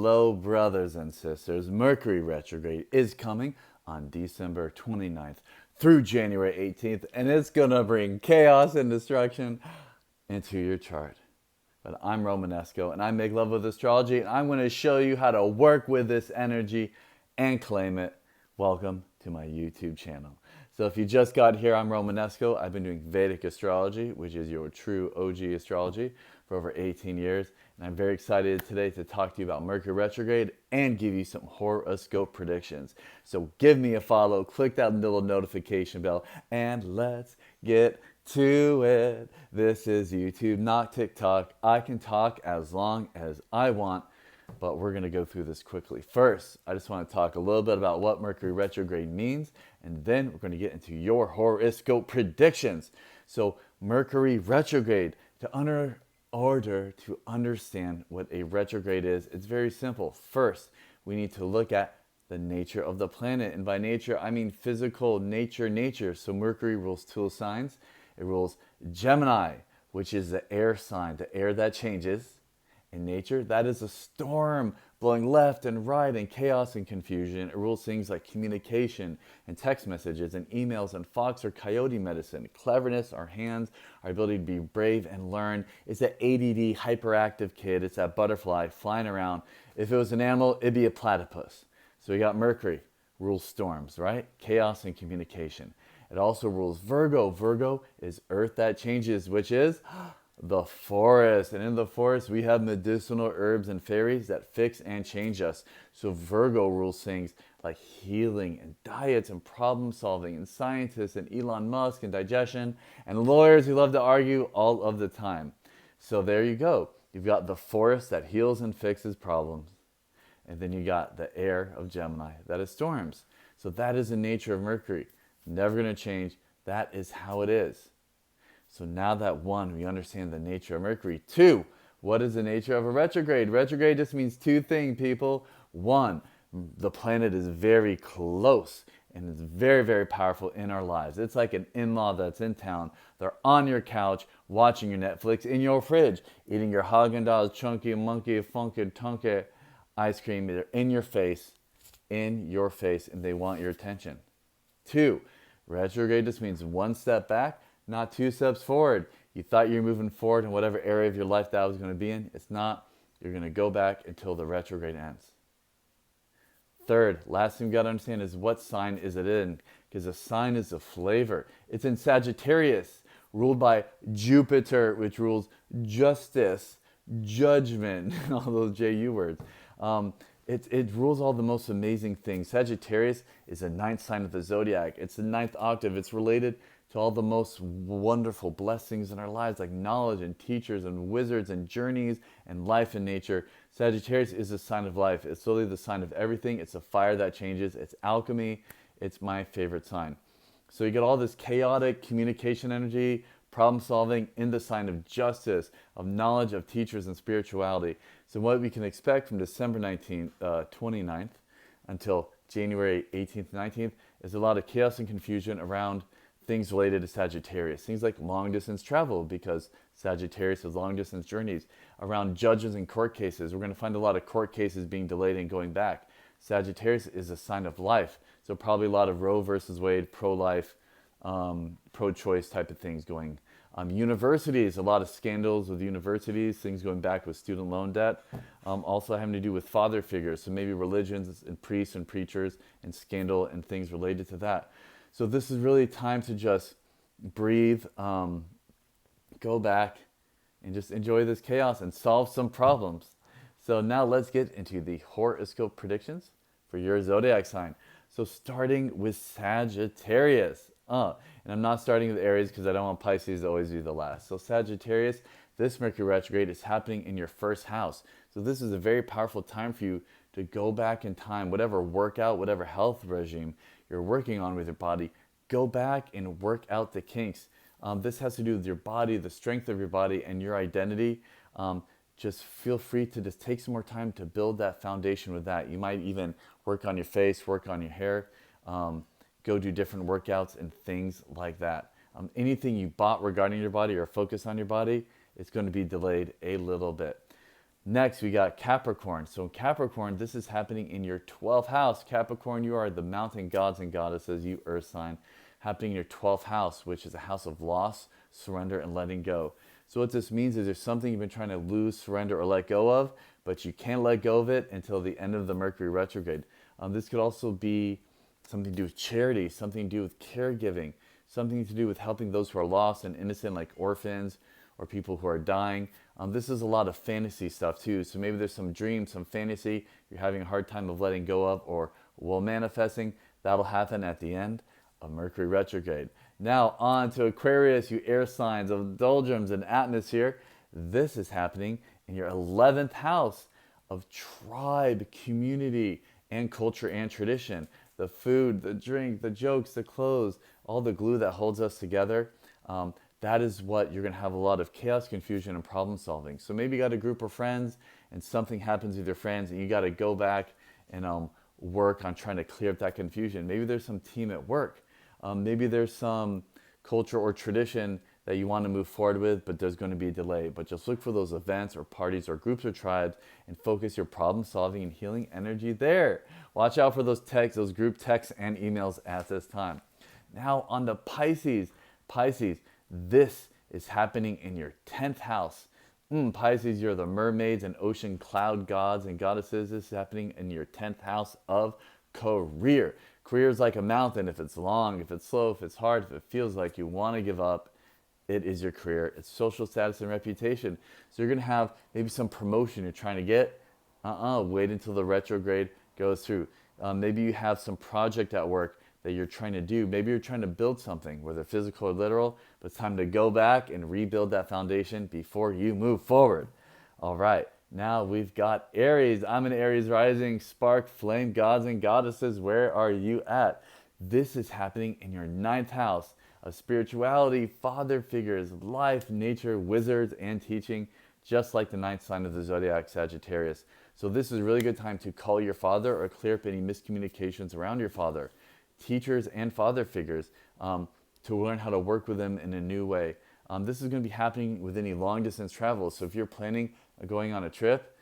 Hello, brothers and sisters. Mercury Retrograde is coming on December 29th through January 18th, and it's going to bring chaos and destruction into your chart. But I'm Romanesco, and I make love with astrology, and I'm going to show you how to work with this energy and claim it. Welcome to my YouTube channel. So if you just got here, I'm Romanesco. I've been doing Vedic Astrology, which is your true OG astrology, for over 18 years. And I'm very excited today to talk to you about Mercury Retrograde and give you some horoscope predictions. So give me a follow, click that little notification bell, and let's get to it. This is YouTube, not TikTok. I can talk as long as I want, but we're going to go through this quickly. First, I just want to talk a little bit about what Mercury Retrograde means, and then we're going to get into your horoscope predictions. So Mercury Retrograde, order to understand what a retrograde is, it's very simple. First, we need to look at the nature of the planet. And by nature, I mean physical nature. So Mercury rules two signs. It rules Gemini, which is the air sign, the air that changes. In nature, that is a storm blowing left and right and chaos and confusion. It rules things like communication and text messages and emails and fox or coyote medicine. Cleverness, our hands, our ability to be brave and learn. It's that ADD, hyperactive kid. It's that butterfly flying around. If it was an animal, it'd be a platypus. So we got Mercury, rules storms, right? Chaos and communication. It also rules Virgo. Virgo is earth that changes, which is the forest. And in the forest, we have medicinal herbs and fairies that fix and change us. So Virgo rules things like healing and diets and problem solving and scientists and Elon Musk and digestion and lawyers who love to argue all of the time. So there you go. You've got the forest that heals and fixes problems. And then you got the air of Gemini, that is storms. So that is the nature of Mercury. Never going to change. That is how it is. So now that one, we understand the nature of Mercury. Two, what is the nature of a retrograde? Retrograde just means two things, people. One, the planet is very close and it's very, very powerful in our lives. It's like an in-law that's in town. They're on your couch, watching your Netflix, in your fridge, eating your Haagen-Dazs chunky, monkey, funky, tunky ice cream. They're in your face, and they want your attention. Two, retrograde just means one step back, not two steps forward. You thought you were moving forward in whatever area of your life that was going to be in. It's not. You're going to go back until the retrograde ends. Third, last thing you got to understand is what sign is it in? Because a sign is a flavor. It's in Sagittarius, ruled by Jupiter, which rules justice, judgment, all those JU words. It rules all the most amazing things. Sagittarius is the ninth sign of the zodiac. It's the ninth octave. It's related to all the most wonderful blessings in our lives, like knowledge and teachers and wizards and journeys and life in nature. Sagittarius is a sign of life. It's solely the sign of everything. It's a fire that changes. It's alchemy. It's my favorite sign. So you get all this chaotic communication energy, problem solving in the sign of justice, of knowledge, of teachers, and spirituality. So what we can expect from December 29th until January 18th, 19th is a lot of chaos and confusion around things related to Sagittarius. Things like long distance travel, because Sagittarius is long distance journeys. Around judges and court cases, we're going to find a lot of court cases being delayed and going back. Sagittarius is a sign of life. So probably a lot of Roe versus Wade, pro-life, pro-choice type of things going. Universities, a lot of scandals with universities, things going back with student loan debt. Also having to do with father figures, so maybe religions and priests and preachers and scandal and things related to that. So this is really time to just breathe, go back, and just enjoy this chaos and solve some problems. So now let's get into the horoscope predictions for your zodiac sign. So starting with Sagittarius. And I'm not starting with Aries because I don't want Pisces to always be the last. So Sagittarius, this Mercury retrograde is happening in your first house. So this is a very powerful time for you to go back in time. Whatever workout, whatever health regime you're working on with your body, go back and work out the kinks. This has to do with your body, the strength of your body, and your identity. Just feel free to just take some more time to build that foundation with that. You might even work on your face, work on your hair, go do different workouts and things like that. Anything you bought regarding your body or focus on your body, it's going to be delayed a little bit. Next, we got Capricorn. So Capricorn, this is happening in your 12th house. Capricorn, you are the mountain gods and goddesses, you earth sign, happening in your 12th house, which is a house of loss, surrender, and letting go. So what this means is there's something you've been trying to lose, surrender, or let go of, but you can't let go of it until the end of the Mercury retrograde. This could also be something to do with charity, something to do with caregiving, something to do with helping those who are lost and innocent, like orphans or people who are dying. This is a lot of fantasy stuff too. So maybe there's some dream, some fantasy you're having a hard time of letting go of or manifesting. That'll happen at the end of Mercury retrograde. Now on to Aquarius, you air signs of doldrums and atmosphere. This is happening in your 11th house of tribe, community, and culture and tradition. The food, the drink, the jokes, the clothes, all the glue that holds us together. That is what you're going to have a lot of chaos, confusion, and problem solving. So maybe you got a group of friends and something happens with your friends and you got to go back and work on trying to clear up that confusion. Maybe there's some team at work. Maybe there's some culture or tradition that you want to move forward with, but there's going to be a delay. But just look for those events or parties or groups or tribes and focus your problem solving and healing energy there. Watch out for those texts, those group texts and emails at this time. Now on to Pisces. Pisces, this is happening in your 10th house. Pisces, you're the mermaids and ocean cloud gods and goddesses. This is happening in your 10th house of career. Career is like a mountain. If it's long, if it's slow, if it's hard, if it feels like you want to give up, it is your career. It's social status and reputation. So you're going to have maybe some promotion you're trying to get. Wait until the retrograde goes through. Maybe you have some project at work that you're trying to do. Maybe you're trying to build something, whether physical or literal, but it's time to go back and rebuild that foundation before you move forward. All right, now we've got Aries. I'm an Aries rising, spark, flame, gods and goddesses. Where are you at? This is happening in your 9th house of spirituality, father figures, life, nature, wizards, and teaching, just like the 9th sign of the zodiac, Sagittarius. So this is a really good time to call your father or clear up any miscommunications around your father. Teachers and father figures, to learn how to work with them in a new way. This is going to be happening with any long distance travel. So if you're planning going on a trip,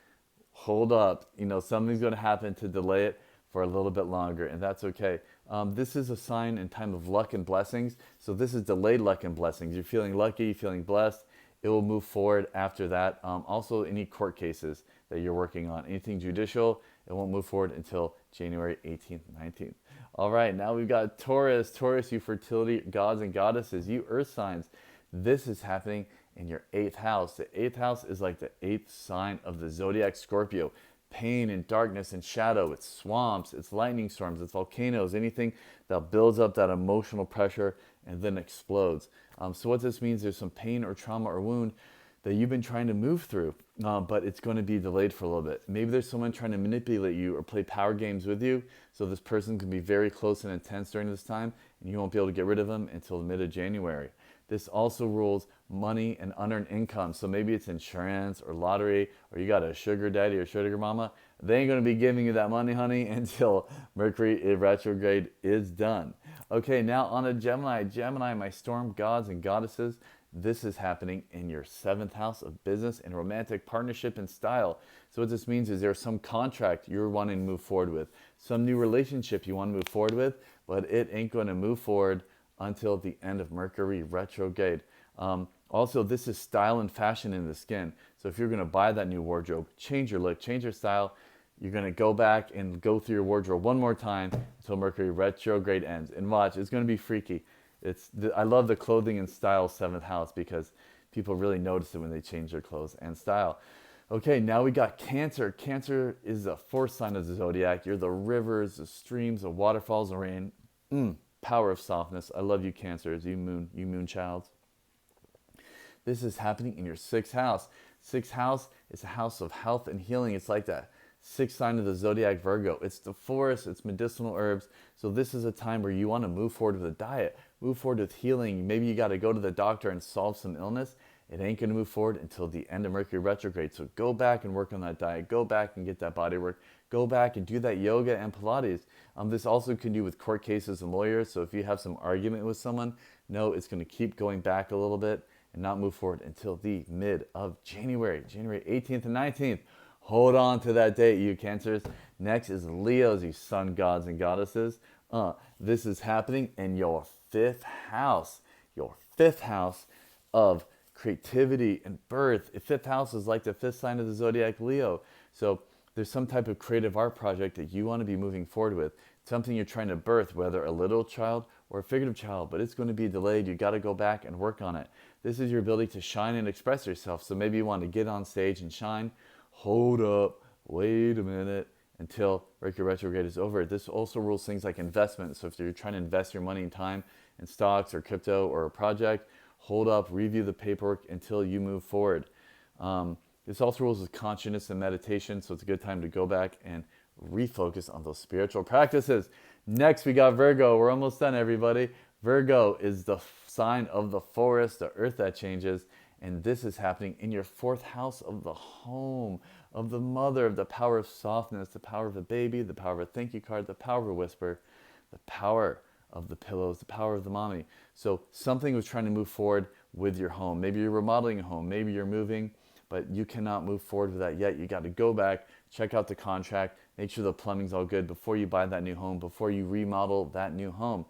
hold up. Something's going to happen to delay it for a little bit longer, and that's okay. This is a sign and time of luck and blessings. So this is delayed luck and blessings. You're feeling lucky, feeling blessed. It will move forward after that. Also, any court cases that you're working on, anything judicial, it won't move forward until January 18th, 19th. All right, now we've got Taurus. Taurus, you fertility gods and goddesses, you earth signs. This is happening in your 8th house. The 8th house is like the 8th sign of the zodiac, Scorpio. Pain and darkness and shadow. It's swamps, it's lightning storms, it's volcanoes, anything that builds up that emotional pressure and then explodes. So what this means, there's some pain or trauma or wound that you've been trying to move through, but it's going to be delayed for a little bit. Maybe there's someone trying to manipulate you or play power games with you, so this person can be very close and intense during this time, and you won't be able to get rid of them until the mid of January. This also rules money and unearned income. So maybe it's insurance or lottery, or you got a sugar daddy or sugar mama. They ain't going to be giving you that money, honey, until Mercury retrograde is done. Okay, now on to Gemini. Gemini, my storm gods and goddesses. This is happening in your 7th house of business and romantic partnership and style. So what this means is there's some contract you're wanting to move forward with, some new relationship you want to move forward with, but it ain't going to move forward until the end of Mercury retrograde. Also, this is style and fashion in the skin. So if you're going to buy that new wardrobe, change your look, change your style, you're going to go back and go through your wardrobe one more time until Mercury retrograde ends. And watch, it's going to be freaky. I love the clothing and style 7th house because people really notice it when they change their clothes and style. Okay, now we got Cancer. Cancer is the 4th sign of the zodiac. You're the rivers, the streams, the waterfalls, the rain. Power of softness. I love you, Cancers, you moon child. This is happening in your 6th house. 6th house is a house of health and healing. It's like that 6th sign of the zodiac, Virgo. It's the forest, it's medicinal herbs. So this is a time where you want to move forward with a diet, move forward with healing. Maybe you got to go to the doctor and solve some illness. It ain't going to move forward until the end of Mercury retrograde. So go back and work on that diet. Go back and get that body work. Go back and do that yoga and Pilates. This also can do with court cases and lawyers. So if you have some argument with someone, no, it's going to keep going back a little bit and not move forward until the mid of January, January 18th and 19th. Hold on to that date, you Cancers. Next is Leos, you sun gods and goddesses. This is happening in your fifth house. Your fifth house of creativity and birth. Fifth house is like the fifth sign of the zodiac, Leo. So there's some type of creative art project that you want to be moving forward with. Something you're trying to birth, whether a literal child or a figurative child, but it's going to be delayed. You got to go back and work on it. This is your ability to shine and express yourself. So maybe you want to get on stage and shine. Hold up, wait a minute until Mercury retrograde is over. This also rules things like investment. So if you're trying to invest your money and time in stocks or crypto or a project, hold up, review the paperwork until you move forward. This also rules with consciousness and meditation, so it's a good time to go back and refocus on those spiritual practices. Next, we got Virgo. We're almost done, everybody. Virgo is the sign of the forest, the earth that changes, and this is happening in your fourth house of the home, of the mother, of the power of softness, the power of a baby, the power of a thank you card, the power of a whisper, the power of the pillows, the power of the mommy. So something was trying to move forward with your home. Maybe you're remodeling a home, maybe you're moving, but you cannot move forward with that yet. You got to go back, check out the contract, make sure the plumbing's all good before you buy that new home, before you remodel that new home.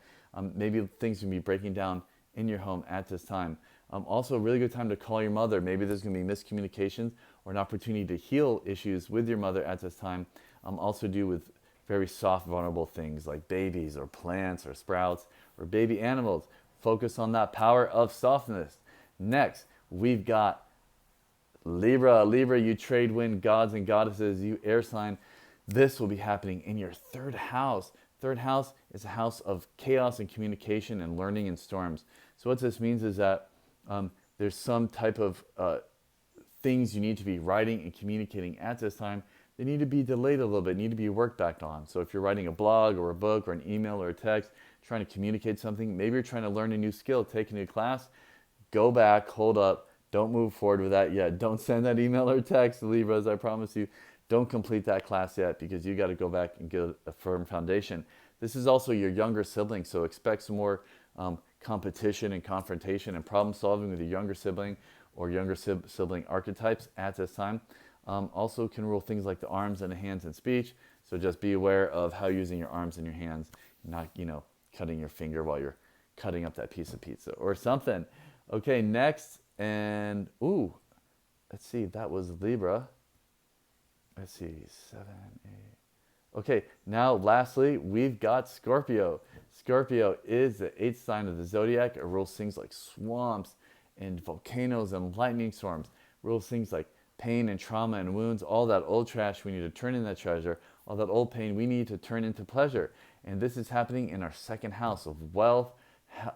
Maybe things can be breaking down in your home at this time. Also, a really good time to call your mother. Maybe there's going to be miscommunications or an opportunity to heal issues with your mother at this time. Also do with very soft, vulnerable things like babies or plants or sprouts or baby animals. Focus on that power of softness. Next, we've got Libra. Libra, you trade wind gods and goddesses, you air sign. This will be happening in your third house. Third house is a house of chaos and communication and learning and storms. So what this means is that there's some type of things you need to be writing and communicating at this time. They need to be delayed a little bit, need to be worked back on. So if you're writing a blog or a book or an email or a text, trying to communicate something, maybe you're trying to learn a new skill, take a new class, go back, hold up, don't move forward with that yet. Don't send that email or text, Libras, I promise you. Don't complete that class yet because you got to go back and get a firm foundation. This is also your younger sibling, so expect some more competition and confrontation and problem solving with your younger sibling or younger sibling archetypes at this time. Also can rule things like the arms and the hands and speech. So just be aware of how you're using your arms and your hands, not, cutting your finger while you're cutting up that piece of pizza or something. Okay, next, and let's see, that was Libra. Let's see, 7, 8. Okay, now lastly, we've got Scorpio. Scorpio is the 8th sign of the zodiac. It rules things like swamps and volcanoes and lightning storms. It rules things like pain and trauma and wounds, all that old trash we need to turn into treasure, all that old pain we need to turn into pleasure. And this is happening in our second house of wealth,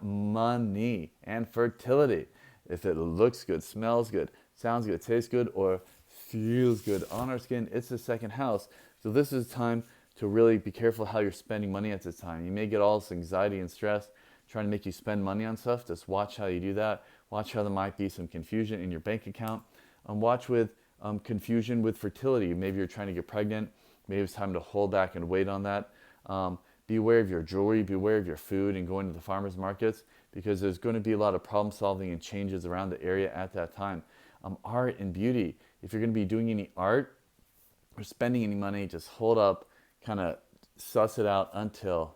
money, and fertility. If it looks good, smells good, sounds good, tastes good, or feels good on our skin, it's the second house. So this is time to really be careful how you're spending money at this time. You may get all this anxiety and stress trying to make you spend money on stuff. Just watch how you do that. Watch how there might be some confusion in your bank account. Watch with confusion with fertility. Maybe you're trying to get pregnant. Maybe it's time to hold back and wait on that. Be aware of your jewelry. Be aware of your food and going to the farmers markets because there's going to be a lot of problem solving and changes around the area at that time. Art and beauty. If you're going to be doing any art or spending any money, just hold up, kind of suss it out until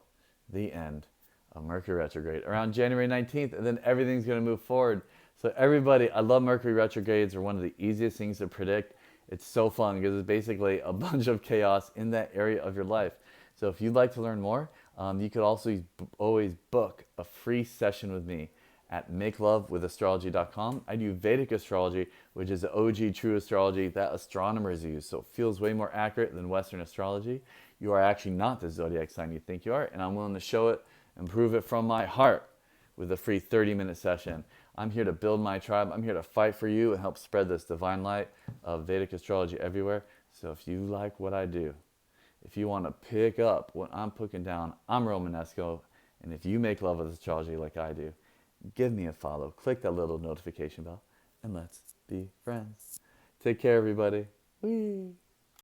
the end of Mercury retrograde around January 19th, and then everything's going to move forward. So everybody, I love Mercury retrogrades. They're one of the easiest things to predict. It's so fun because it's basically a bunch of chaos in that area of your life. So if you'd like to learn more, you could also always book a free session with me at makelovewithastrology.com. I do Vedic Astrology, which is the OG true astrology that astronomers use. So it feels way more accurate than Western astrology. You are actually not the zodiac sign you think you are, and I'm willing to show it and prove it from my heart with a free 30-minute session. I'm here to build my tribe. I'm here to fight for you and help spread this divine light of Vedic astrology everywhere. So if you like what I do, if you want to pick up what I'm putting down, I'm Romanesco, and if you make love with astrology like I do, give me a follow. Click that little notification bell, and let's be friends. Take care, everybody. Whee!